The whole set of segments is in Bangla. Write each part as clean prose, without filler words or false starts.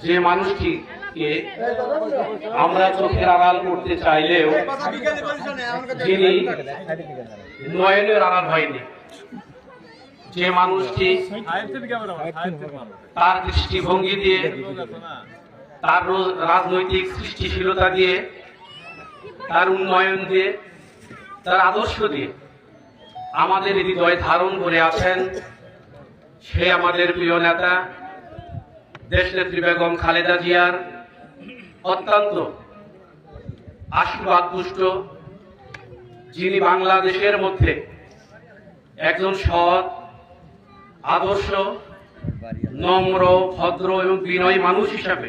যে মানুষটিকে আমরা চোখের আড়াল করতে চাইলেও যিনি নয়নের আড়াল হয়নি, যে মানুষটি তার দৃষ্টিভঙ্গি দিয়ে, তার রাজনৈতিক সৃষ্টিশীলতা দিয়ে, তার উন্নয়ন দিয়ে, তার আদর্শ দিয়ে আমাদের হৃদয় ধারণ করে আছেন, সে আমাদের প্রিয় নেতা দেশনেত্রী বেগম খালেদা জিয়ার অত্যন্ত আশীর্বাদ পুষ্ট, যিনি বাংলাদেশের মধ্যে একজন সৎ, আদর্শ, নম্র, ভদ্র এবং বিনয়ী মানুষ হিসাবে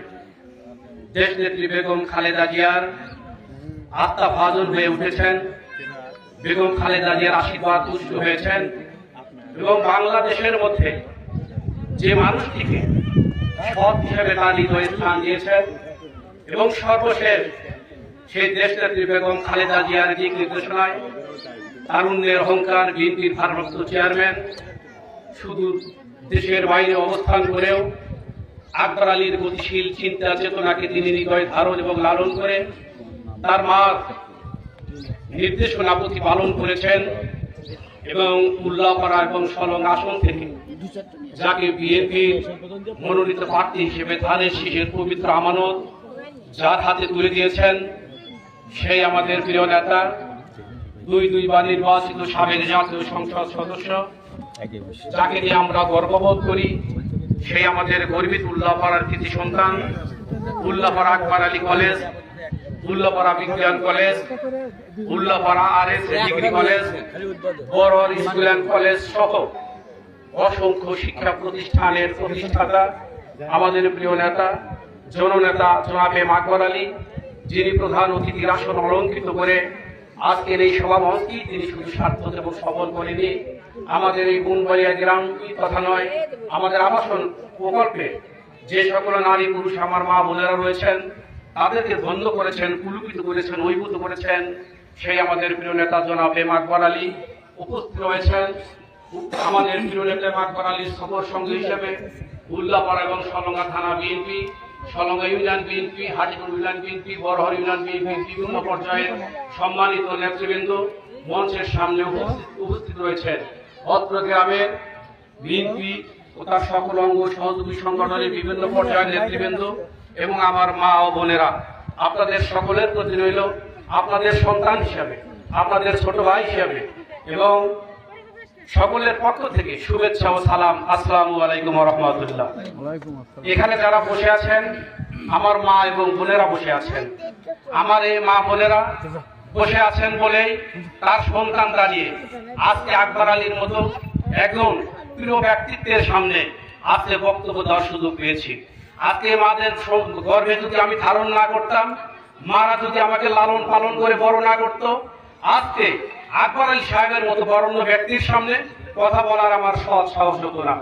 দেশনেত্রী বেগম খালেদা জিয়ার আস্থাভাজন হয়ে উঠেছেন, বেগম খালেদা জিয়ার আশীর্বাদ পুষ্ট হয়েছেন এবং বাংলাদেশের মধ্যে যে মানুষটিকে সৎ হিসেবে তার হৃদয়ে স্থান দিয়েছেন এবং সর্বশেষ সেই দেশনেত্রী বেগম খালেদা জিয়ার দিক নির্দেশনায় তারুণ্যের অহংকার বিএনপির ভারপ্রাপ্ত চেয়ারম্যান শুধু দেশের বাইরে অবস্থান করেও আকবর আলীর গতিশীল চিন্তা চেতনাকে তিনি হৃদয়ে ধারণ এবং লালন করে তার মার নির্দেশনা প্রতিপালন করেছেন এবং উল্লাপাড়া এবং সলং আসন থেকে যাকে বিএনপির মনোনীত প্রার্থী হিসেবে ধানের শীষের পবিত্র আমানত যার হাতে তুলে দিয়েছেন, সেই আমাদের প্রিয় নেতা, দুইবার নির্বাচিত সাবেক জাতীয় সংসদ সদস্য, যাকে নিয়ে আমরা গর্ববোধ করি, সেই আমাদের গর্বিত উল্লাপাড়ার কৃতি সন্তান, উল্লাপাড়া আকবর আলী কলেজ, উল্লাপাড়া বিজ্ঞান college, Ullapara RS degree college, বড়র স্কুল অ্যান্ড কলেজ সহ অসংখ্য শিক্ষা প্রতিষ্ঠানের প্রতিষ্ঠাতা, আমাদের প্রিয় নেতা, জননেতা জনাবে আকবর আলী, যিনি প্রধান অতিথির আসন অলঙ্কৃত করে আজকের এই সভামঞ্চটি তিনি শুধু সার্থক এবং সফল করেনি, আমাদের এই বুনবাড়িয়া গ্রাম কথা নয়, আমাদের আবাসন প্রকল্পে যে সকল নারী পুরুষ আমার মা বোনেরা রয়েছেন তাদেরকে ধন্য করেছেন, পুলকিত করেছেন, ঐভূত করেছেন, সেই আমাদের প্রিয় নেতা জনাবে আকবর আলী উপস্থিত রয়েছেন। আমাদের প্রিয় নেতা আকবর আলীর সফর সঙ্গী হিসেবে উল্লাপাড়া এবং সলঙ্গা থানা BNP, Salanga union BNP, Hajipur union BNP, Barahar union BNP বিভিন্ন পর্যায়ের সম্মানিত নেতৃবৃন্দ মঞ্চের সামনে উপস্থিত রয়েছেন। অত্র গ্রামের বিএনপি ও তার সকল অঙ্গ সহযোগী সংগঠনের বিভিন্ন পর্যায়ের নেতৃবৃন্দ এবং আমার মা ও বোনেরা, আপনাদের সকলের প্রতি রইল আপনাদের সন্তান হিসাবে, আপনাদের ছোট ভাই হিসাবে এবং সকলের পক্ষ থেকে শুভেচ্ছা ও সালাম। আসসালামু আলাইকুম ওয়া রাহমাতুল্লাহ। এখানে যারা বসে আছেন আমার মা এবং বোনেরা বসে আছেন, আমার এই মা বোনেরা বসে আছেন বলেই তার সন্তান দাঁড়িয়ে আজকে আকবর আলীর মতো একজন প্রিয় ব্যক্তিত্বের সামনে আজকে বক্তব্য দেওয়ার সুযোগ পেয়েছি। আজকে মাদের গর্ভে যদি আমি ধারণ না করতাম, মারা যদি আমাকে লালন পালন করে বড় না করতো, আজকে আকবর আলী সাহেবের মতো বরেণ্য ব্যক্তির সামনে কথা বলার আমার সৎ সাহস হতো না।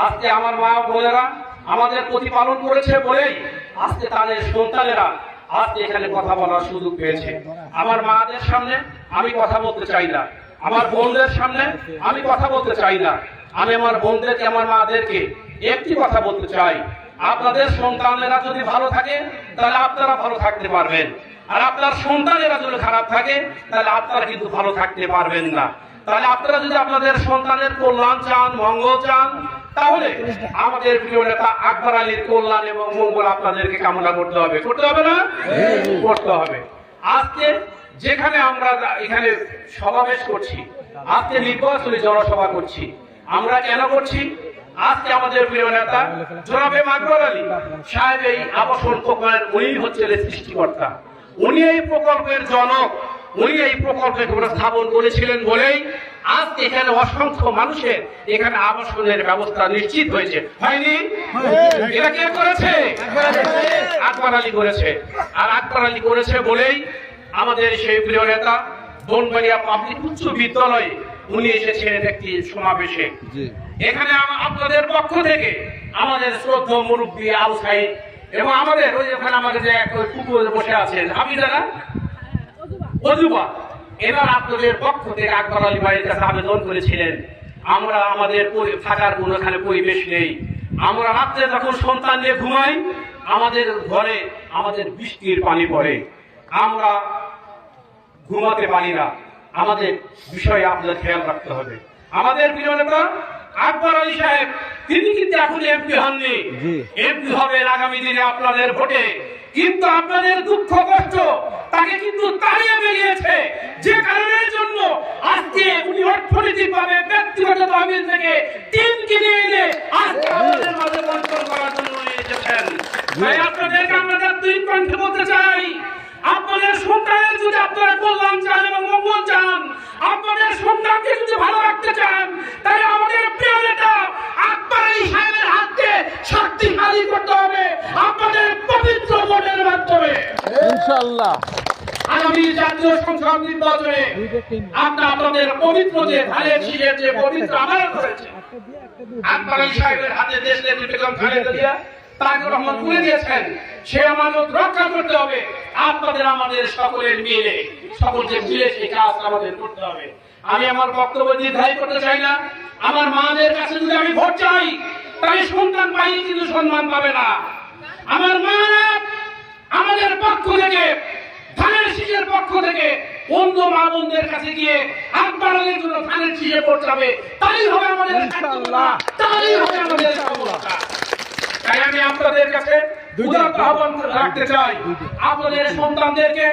আজকে আমার মা বোনেরা আমাদের প্রতিপালন করেছে বলেই আজকে তাদের সন্তানেরা আজকে এখানে কথা বলার সুযোগ পেয়েছে। আমার মাদের সামনে আমি কথা বলতে চাই না, আমার বোনদের সামনে আমি কথা বলতে চাই না, আমি আমার বোনদেরকে আমার মাদেরকে একটি কথা বলতে চাই, আপনাদের সন্তানেরা যদি ভালো থাকে তাহলে আপনারা ভালো থাকতে পারবেন, আর আপনার সন্তানেরা যদি খারাপ থাকে তাহলে আপনারা কিন্তু ভালো থাকতে পারবেন না। তাহলে আপনারা যদি আপনাদের সন্তানের কল্যাণ চান, মঙ্গল চান, তাহলে আমাদের প্রিয় নেতা আকবর আলীর কল্যাণ এবং মঙ্গল আপনাদেরকে কামনা করতে হবে, করতে হবে না? করতে হবে। আজকে যেখানে আমরা এখানে সমাবেশ করছি, আজকে নির্বাচনী জনসভা করছি, আমরা কেন করছি? আজকে আমাদের প্রিয় নেতা জনাবে আকবর আলী সাহেব এই আবাসন প্রকল্পের উনি হচ্ছেন সৃষ্টিকর্তা, উনি এই প্রকল্পের জনক, উনি এই প্রকল্পে স্থাপন করেছিলেন বলেই আজকে এখানে অসংখ্য মানুষের এখানে আবাসনের ব্যবস্থা নিশ্চিত হয়েছে। হয়নি? এটা কে করেছে? আকবর আলী করেছে। আর আকবর আলী করেছে বলেই আমাদের সেই প্রিয় নেতা বনবাড়িয়া পাবলিক উচ্চ বিদ্যালয়ে উনি এসেছেন একটি সমাবেশে। এখানে আপনাদের পক্ষ থেকে আমাদের শ্রদ্ধা মুরব্বী আবু সাইদ এবং আমাদের ওই ওখানে আমাদের যে কুকুর বসে আছেন হামিদারা অজুবা, এবার আপনাদের পক্ষ থেকে আকবর আলী ভাইয়ের কাছে আবেদন করেছিলেন, আমরা আমাদের থাকার কোনো এখানে পরিবেশ নেই, আমরা রাত্রে যখন সন্তান নিয়ে ঘুমাই, আমাদের ঘরে আমাদের বৃষ্টির পানি পড়ে, আমরা ঘুমাতে পারি না। আমাদের বিষয়ে আপনাদের খেয়াল রাখতে হবে। আমাদের প্রিয় নেতা আকবর আলী সাহেব, তিনি কিন্তু এখন এমপি হননি, এমপি হবেন আগামী দিনে আপনাদের ভোটে। কিন্তু আপনাদের দুঃখ কষ্ট তাকে কিন্তু তাড়িয়ে বেরিয়েছে, যে কারণের জন্য আজকে উনি অর্থনৈতিকভাবে ব্যক্তিগত তহবিল থেকে টিম কিনে এনে আজকে আমাদের মাঝে বন্টন করার জন্য নিয়ে এসেছেন। তাই আপনাদেরকে আমরা দুই কণ্ঠে বলতে চাই, আপনাদের সন্তানের যদি আপনারা কল্যাণ চান এবং মঙ্গল চান, আপনাদের সন্তানকে যদি ভালো রাখতে চান, তাহলে আমাদের প্রিয় নেতা আকবর আলী সাহেবের হাতকে শক্তিশালী করতে হবে আপনাদের পবিত্র ভোটের মাধ্যমে ইনশাআল্লাহ। আগামী জাতীয় সংসদ নির্বাচনে আমরা আপনাদের পবিত্র যে ধানের শীষের যে পবিত্র আমানত করেছে, আকবর আলী সাহেবের হাতে দেশ নেত্রী বেগম খালেদা জিয়া তারেক রহমান তুলে দিয়েছেন, সে আমানত রক্ষা করতে হবে। আপনাদের আমাদের সকলের মিলে, সকলকে মিলে সেই কাজ আমাদের করতে হবে। আমি আমার বক্তব্য দীর্ঘায়িত করতে চাই না। আমার মাদের কাছে যদি আমি ভোট চাই, তাহলে সন্তান পাই কিন্তু সম্মান পাবে না। আমার মারা আমাদের পক্ষ থেকে, ধানের শীষের পক্ষ থেকে অন্য মা বোনদের কাছে গিয়ে আকবর আলীর জন্য ধানের শীষে ভোট যাবে, তাই হবে আমাদের ইনশাআল্লাহ, তাই হবে আমাদের সফলতা। তাই আমি আপনাদের কাছে উদাত্ত আহ্বান রাখতে চাই, আপনাদের সন্তানদেরকে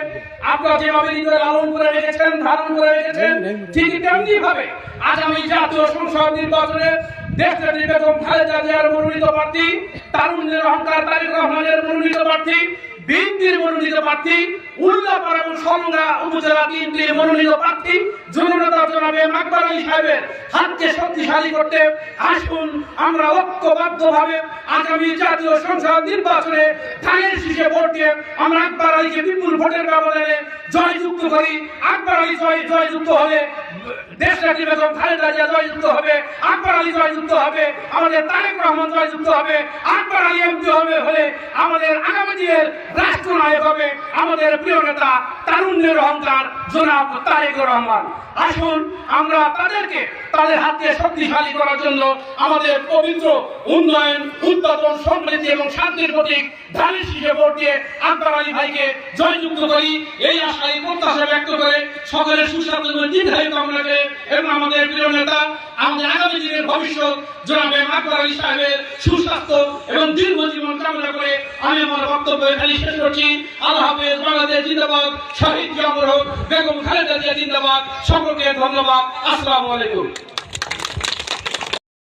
আপনারা যেভাবে হৃদয়ে লালন করে রেখেছেন, ধারণ করে রেখেছেন, ঠিক তেমনি ভাবে আগামী জাতীয় সংসদ নির্বাচনে দেশনেত্রী বেগম খালেদা জিয়ার মনোনীত প্রার্থী, তারুণ্যের অহংকার তারেক রহমানের মনোনীত প্রার্থী, বিএনপির মনোনীত প্রার্থী, উল্লাপাড়া এবং সলঙ্গা উপজেলা বিএনপির মনোনীত প্রার্থী জননেতা জনাবে আকবর আলী সাহেবের হাতকে শক্তিশালী করতে আসুন আমরা ঐক্যবদ্ধভাবে আগামী জাতীয় সংসদ নির্বাচনে ধানের শীষে ভোট দিয়ে আমরা আকবর আলীকে বিপুল ভোটের ব্যবধানে জয়যুক্ত করি। আকবর আলী জয়যুক্ত হলে দেশনেত্রী বেগম খালেদা জিয়া জয়যুক্ত হবে, আকবর আলী জয়যুক্ত হবে, আমাদের তারেক রহমান জয়যুক্ত হবে, আকবর আলী এমপি হলে আমাদের আগামী দিনের রাষ্ট্রনায়ক হবে আমাদের প্রিয় নেতা তারুণ্যের অহংকার জনাব তারেক রহমান। আসুন আমরা তাদেরকে তাদের হাতকে শক্তিশালী করার জন্য আমাদের পবিত্র উন্নয়ন, উৎপাদন, সমৃদ্ধি এবং শান্তির প্রতীক ধানের শীষে ভোট দিয়ে আকবর আলী ভাইকে জয়যুক্ত করি। এই আশায় প্রত্যাশা ব্যক্ত করে সকলের সুস্বাস্থ্য এবং দীর্ঘায়ু কামনা করে এবং আমাদের প্রিয় নেতা আমাদের আগামী দিনের ভবিষ্যৎ জনাবে আকবর আলী সাহেবের সুস্বাস্থ্য এবং দীর্ঘ জীবন কামনা করে আমি আমার বক্তব্য এখানে শেষ করছি। আল্লাহ হাফেজ। বাংলাদেশ জিন্দাবাদ, শহীদ জিয়া অমর হোক, বেগম খালেদা জিয়া জিন্দাবাদ। সকলকে ধন্যবাদ। আসসালামু আলাইকুম।